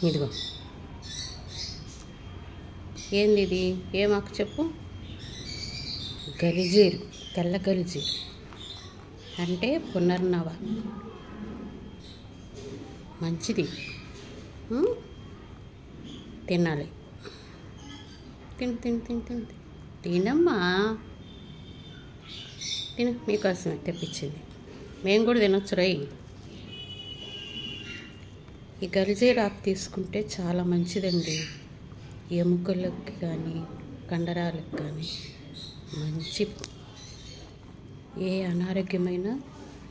ఇదిగో ఏంది ఇది? ఏమాకు చెప్పు. గలిజీరు, తెల్ల గలిజీరు అంటే పునర్నవ, మంచిది. తినాలి. తిను తిను తిను తిను తినమ్మా, తిను. మీకోసమే తెప్పించింది, మేము కూడా తినొచ్చు రై. ఈ గలిజేరాకు తీసుకుంటే చాలా మంచిదండి. ఎముకలకి కానీ కండరాలకు కానీ మంచి, ఏ అనారోగ్యమైన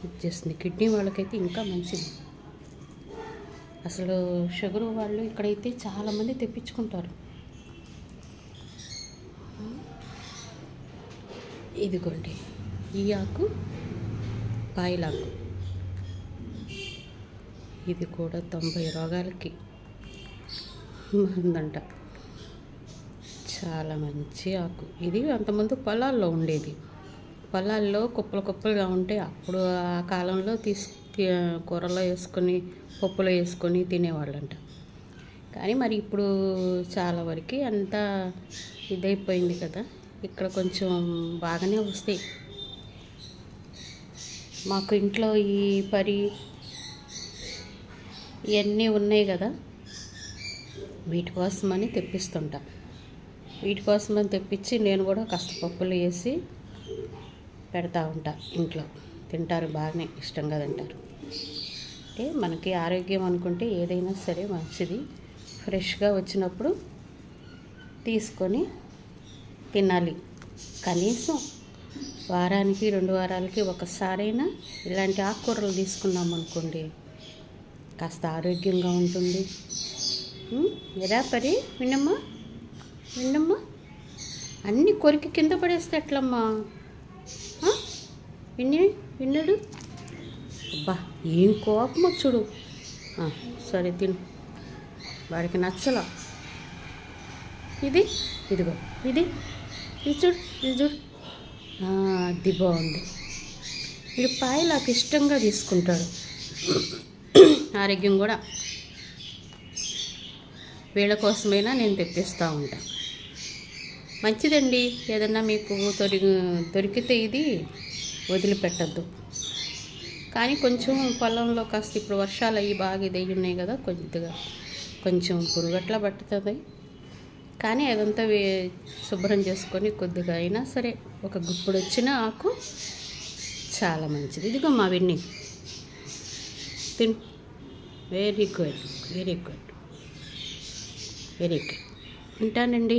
ఇచ్చేస్తుంది. కిడ్నీ వాళ్ళకైతే ఇంకా మంచిది. అసలు షుగర్ వాళ్ళు ఇక్కడైతే చాలామంది తెప్పించుకుంటారు. ఇదిగోండి ఈ ఆకు పాయలాకు, ఇది కూడా 90 రోగాలకి మందంట. చాలా మంచి ఆకు ఇది. అంతకుముందు పొలాల్లో ఉండేది, పొలాల్లో కుప్పలు కుప్పలుగా ఉంటే అప్పుడు ఆ కాలంలో కూరలో వేసుకొని పప్పులో వేసుకొని తినేవాళ్ళంట. కానీ మరి ఇప్పుడు చాలా వరకు అంతా ఇదైపోయింది కదా. ఇక్కడ కొంచెం బాగానే వస్తాయి. మాకు ఇంట్లో ఈ ఇవన్నీ ఉన్నాయి కదా, వీటి కోసమని తెప్పిస్తుంటా. వీటి కోసమని తెప్పించి నేను కూడా కాస్త పప్పులు వేసి పెడతా ఉంటా. ఇంట్లో తింటారు, బాగానే ఇష్టంగా తింటారు. అంటే మనకి ఆరోగ్యం అనుకుంటే ఏదైనా సరే మంచిది. ఫ్రెష్గా వచ్చినప్పుడు తీసుకొని తినాలి. కనీసం వారానికి 2 వారాలకి ఒకసారైనా ఇలాంటి ఆకుకూరలు తీసుకున్నాం అనుకోండి, కాస్త ఆరోగ్యంగా ఉంటుంది. ఎరా పరి విన్నమ్మా, విన్నమ్మా, అన్నీ కొరికి కింద పడేస్తే ఎట్లమ్మా? విన్నాడు. అబ్బా ఏం కోపం వచ్చుడు. సరే తిను, వాడికి నచ్చలా. ఇదిగో ఇది చూడు, ఇది చూడు, అది బాగుంది. వీడు పాయలాకు ఇష్టంగా తీసుకుంటాడు. ఆరోగ్యం కూడా వీళ్ళ కోసమైనా నేను తెప్పిస్తూ ఉంటా. మంచిదండి. ఏదన్నా మీకు దొరికితే ఇది వదిలిపెట్టద్దు. కానీ కొంచెం పొలంలో కాస్త ఇప్పుడు వర్షాలు అయ్యి బాగా ఇదయ్యి ఉన్నాయి కదా, కొంచెం పురుగట్లా పట్టుతుంది. కానీ అదంతా శుభ్రం చేసుకొని కొద్దిగా అయినా సరే ఒక గుప్పుడు వచ్చిన ఆకు చాలా మంచిది. ఇదిగో మా విన్ని తిను. Very good, very good, very good. ఉంటానండి.